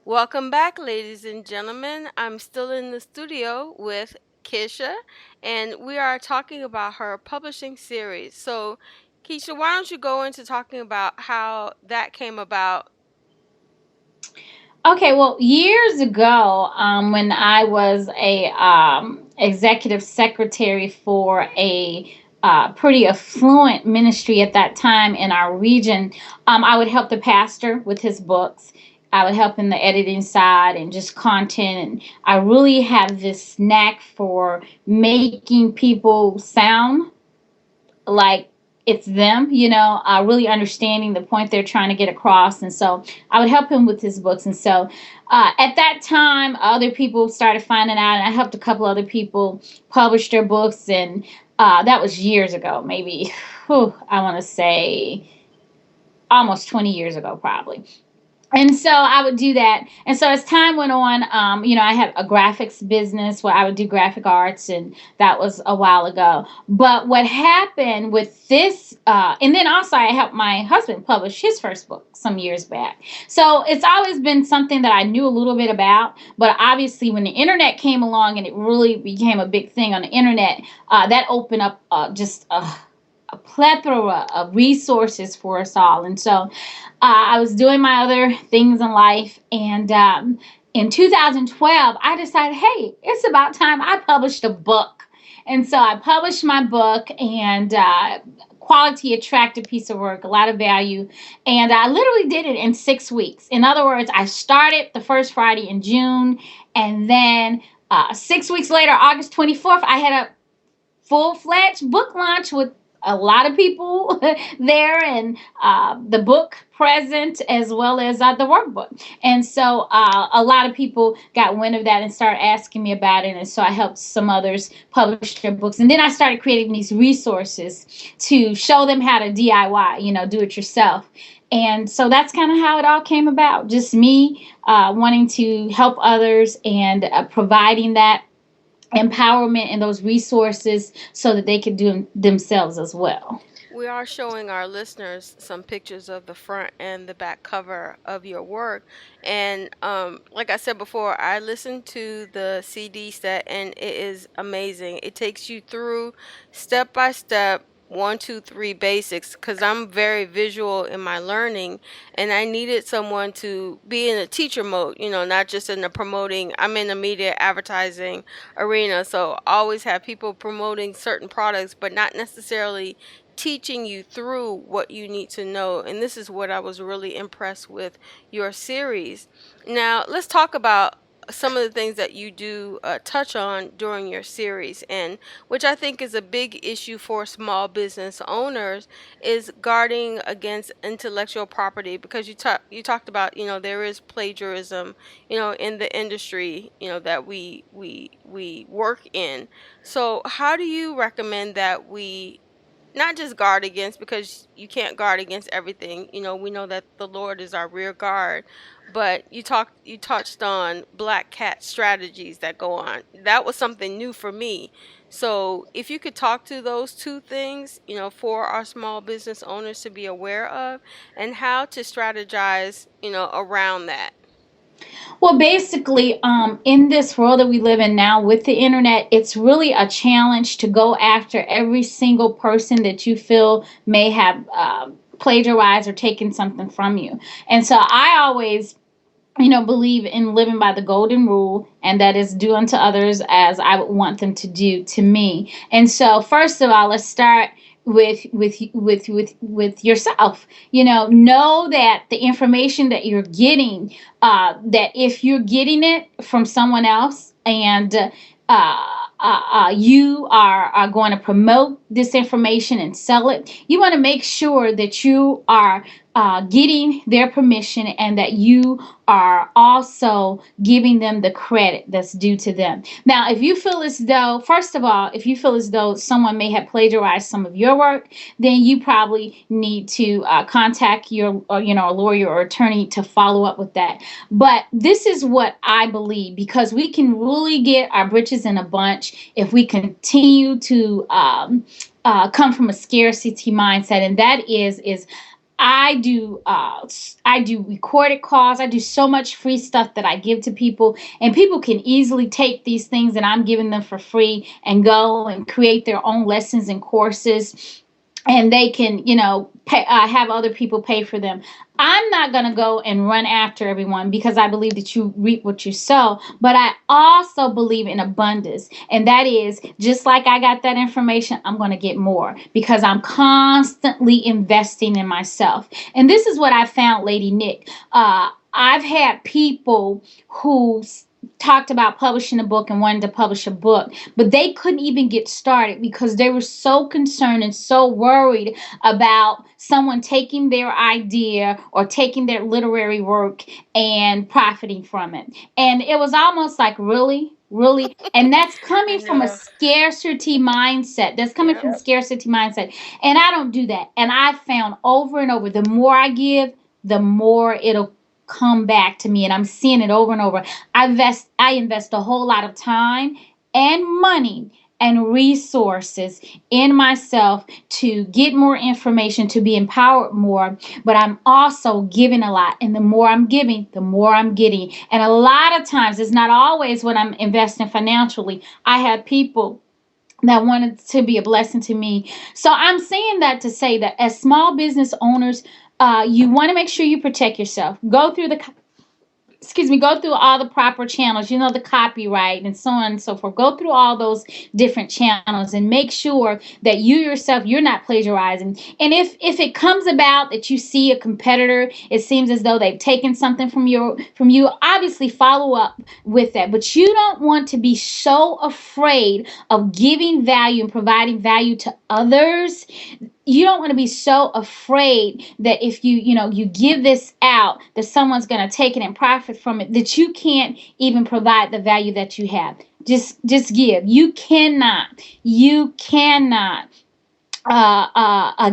Welcome back, ladies and gentlemen. I'm still in the studio with Kisha, and we are talking about her publishing series. So, Keisha, why don't you go into talking about how that came about? Okay, well, years ago, when I was a executive secretary for a pretty affluent ministry at that time in our region, I would help the pastor with his books. I would help in the editing side and just content. And I really have this knack for making people sound like it's them, really understanding the point they're trying to get across. And so I would help him with his books. And so at that time, other people started finding out, and I helped a couple other people publish their books. And that was years ago, maybe, I want to say almost 20 years ago, probably. And so I would do that. And so as time went on, I had a graphics business where I would do graphic arts, and that was a while ago. But what happened with this, and then also I helped my husband publish his first book some years back. So it's always been something that I knew a little bit about. But obviously, when the internet came along and it really became a big thing on the internet, that opened up just a plethora of resources for us all. And so I was doing my other things in life, and in 2012, I decided, hey, it's about time I published a book. And so I published my book, and quality, attractive piece of work, a lot of value. And I literally did it in 6 weeks. In other words, I started the first Friday in June, and then 6 weeks later, August 24th, I had a full-fledged book launch with a lot of people there, and the book present as well as the workbook. And so a lot of people got wind of that and started asking me about it. And so I helped some others publish their books. And then I started creating these resources to show them how to DIY, do it yourself. And so that's kind of how it all came about. Just me wanting to help others and providing that empowerment and those resources so that they could do themselves as well. We are showing our listeners some pictures of the front and the back cover of your work. And like I said before, I listened to the CD set and it is amazing. It takes you through step by step. One, two, three basics, because I'm very visual in my learning, and I needed someone to be in a teacher mode, not just in the promoting. I'm in the media advertising arena, so I always have people promoting certain products, but not necessarily teaching you through what you need to know. And this is what I was really impressed with your series. Now, let's talk about some of the things that you do touch on during your series, and which I think is a big issue for small business owners, is guarding against intellectual property, because you talked about, there is plagiarism, in the industry, that we work in. So how do you recommend that we not just guard against, because you can't guard against everything. We know that the Lord is our rear guard, but you touched on black cat strategies that go on. That was something new for me. So if you could talk to those two things, for our small business owners to be aware of, and how to strategize, around that. Well, basically, in this world that we live in now with the internet, it's really a challenge to go after every single person that you feel may have plagiarized or taken something from you. And so I always believe in living by the golden rule, and that is do unto others as I would want them to do to me. And so, first of all, let's start with yourself. Know that the information that you're getting, that if you're getting it from someone else, and you are going to promote this information and sell it, you want to make sure that you are getting their permission, and that you are also giving them the credit that's due to them. Now, if you feel as though, first of all, if you feel as though someone may have plagiarized some of your work, then you probably need to contact your, a lawyer or attorney to follow up with that. But this is what I believe, because we can really get our britches in a bunch if we continue to come from a scarcity mindset, and that is I do recorded calls. I do so much free stuff that I give to people, and people can easily take these things that I'm giving them for free and go and create their own lessons and courses, and they can, have other people pay for them. I'm not going to go and run after everyone, because I believe that you reap what you sow, but I also believe in abundance. And that is, just like I got that information, I'm going to get more, because I'm constantly investing in myself. And this is what I found, Lady Nick. I've had people who talked about publishing a book and wanted to publish a book, but they couldn't even get started because they were so concerned and so worried about someone taking their idea or taking their literary work and profiting from it. And it was almost like, really? Really? And that's I coming from a know. scarcity mindset. That's coming Yep. from scarcity mindset. And I don't do that. And I found over and over, the more I give, the more it'll come back to me. And I'm seeing it over and over. I invest a whole lot of time and money and resources in myself to get more information, to be empowered more. But I'm also giving a lot. And the more I'm giving, the more I'm getting. And a lot of times, it's not always when I'm investing financially. I have people that wanted to be a blessing to me. So I'm saying that to say that as small business owners, you want to make sure you protect yourself. Go through all the proper channels, the copyright and so on and so forth. Go through all those different channels and make sure that you yourself, you're not plagiarizing. And if it comes about that you see a competitor, it seems as though they've taken something from you, obviously follow up with that. But you don't want to be so afraid of giving value and providing value to others. You don't want to be so afraid that if you give this out, that someone's going to take it and profit from it, that you can't even provide the value that you have. Just give. You cannot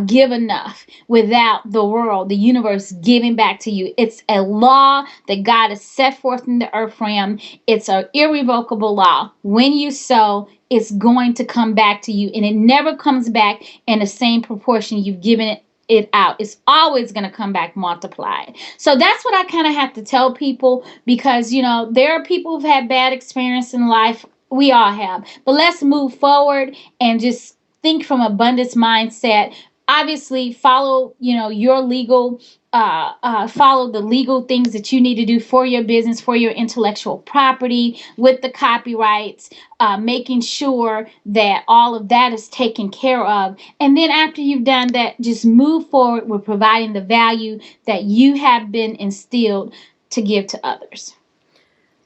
give enough without the world, the universe giving back to you. It's a law that God has set forth in the earth realm. It's an irrevocable law. When you sow, it's going to come back to you, and it never comes back in the same proportion you've given it out. It's always going to come back multiplied. So that's what I kind of have to tell people, because there are people who've had bad experience in life. We all have, but let's move forward and just think from abundance mindset. Obviously, follow your legal, follow the legal things that you need to do for your business, for your intellectual property, with the copyrights, making sure that all of that is taken care of. And then after you've done that, just move forward with providing the value that you have been instilled to give to others.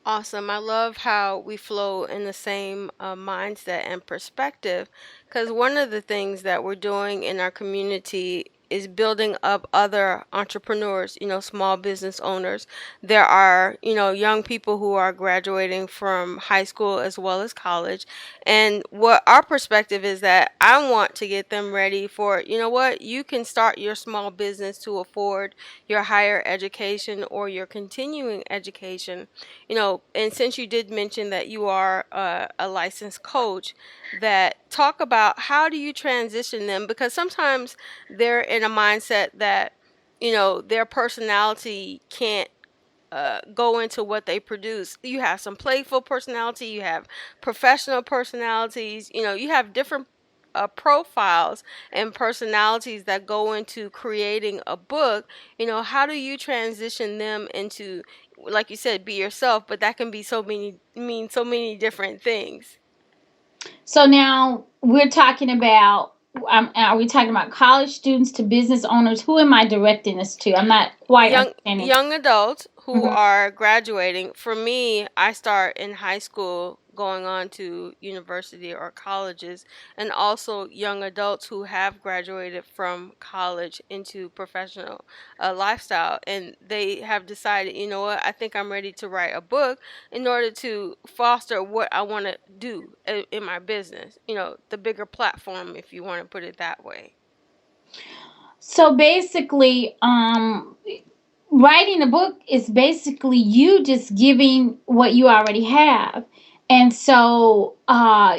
Awesome. I love how we flow in the same mindset and perspective, because one of the things that we're doing in our community is building up other entrepreneurs, small business owners. There are, young people who are graduating from high school as well as college. And what our perspective is that I want to get them ready for, what, you can start your small business to afford your higher education or your continuing education. And since you did mention that you are a licensed coach, that talk about how do you transition them, because sometimes they're in a mindset that their personality can't go into what they produce. You have some playful personality, you have professional personalities, you have different profiles and personalities that go into creating a book. How do you transition them into, like you said, be yourself, but that can be so many different things. So now we're talking about, are we talking about college students to business owners? Who am I directing this to? I'm not quite understanding. Young adults who Mhm. are graduating. For me, I start in high school going on to university or colleges, and also young adults who have graduated from college into professional lifestyle, and they have decided, what, I think I'm ready to write a book in order to foster what I want to do in my business, the bigger platform, if you want to put it that way. So basically, writing a book is basically you just giving what you already have. And so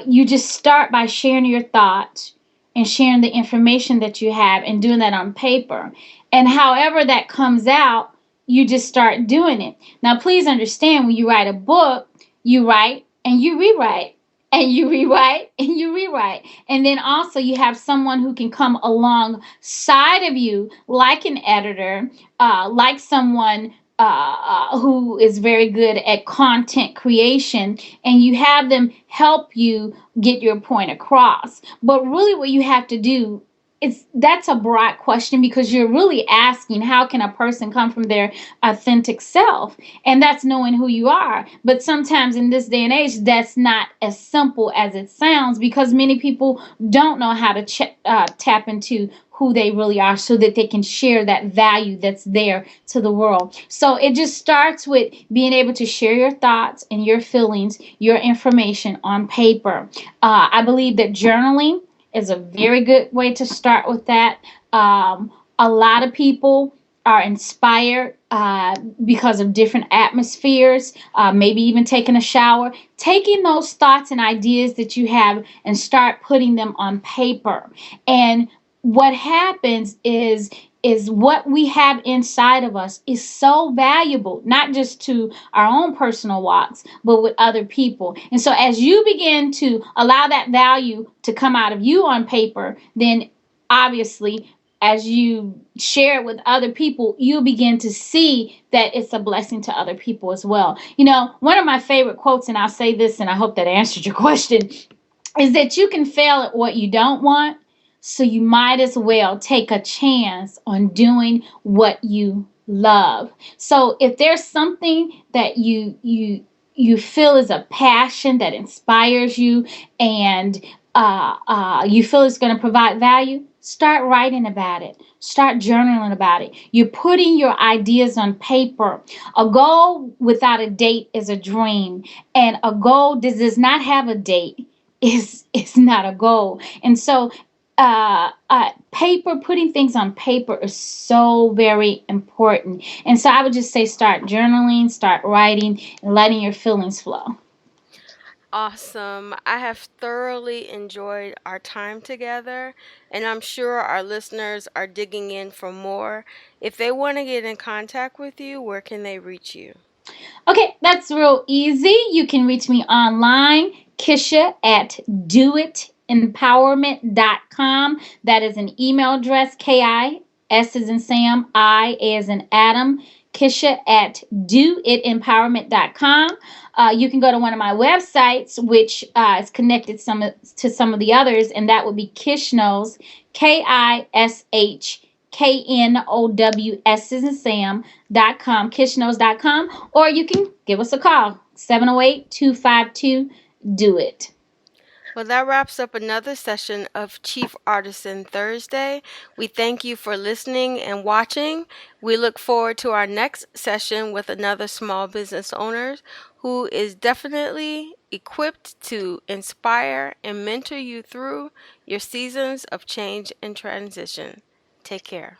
you just start by sharing your thoughts and sharing the information that you have and doing that on paper. And however that comes out, you just start doing it. Now, please understand, when you write a book, you write and you rewrite, and you rewrite and you rewrite. And then also, you have someone who can come alongside of you, like an editor, like someone who is very good at content creation, and you have them help you get your point across. But really, what you have to do, that's a broad question, because you're really asking, how can a person come from their authentic self? And that's knowing who you are. But sometimes in this day and age, that's not as simple as it sounds, because many people don't know how to tap into who they really are, so that they can share that value that's there to the world. So it just starts with being able to share your thoughts and your feelings, your information on paper. I believe that journaling is a very good way to start with that. A lot of people are inspired because of different atmospheres, maybe even taking a shower, taking those thoughts and ideas that you have and start putting them on paper. And what happens is what we have inside of us is so valuable, not just to our own personal walks, but with other people. And so, as you begin to allow that value to come out of you on paper, then obviously, as you share it with other people, you begin to see that it's a blessing to other people as well. One of my favorite quotes, and I'll say this, and I hope that answered your question, is that you can fail at what you don't want, so you might as well take a chance on doing what you love. So if there's something that you feel is a passion that inspires you, and you feel it's going to provide value, start writing about it. Start journaling about it. You're putting your ideas on paper. A goal without a date is a dream, and a goal that does not have a date is not a goal. And so, paper, putting things on paper is so very important. And so, I would just say, start journaling, start writing, and letting your feelings flow. Awesome. I have thoroughly enjoyed our time together, and I'm sure our listeners are digging in for more. If they want to get in contact with you, where can they reach you? Okay, that's real easy. You can reach me online, Kisha at doitempowerment.com. That is an email address, Ki, S as in Sam, I as in Adam, Kisha at doitempowerment.com. You can go to one of my websites, which is connected to some of the others, and that would be Kishnos, KISHKNOWS as in Sam.com, kishnos.com, or you can give us a call, 708-252 Do It. Well, that wraps up another session of Chief Artisan Thursday. We thank you for listening and watching. We look forward to our next session with another small business owner who is definitely equipped to inspire and mentor you through your seasons of change and transition. Take care.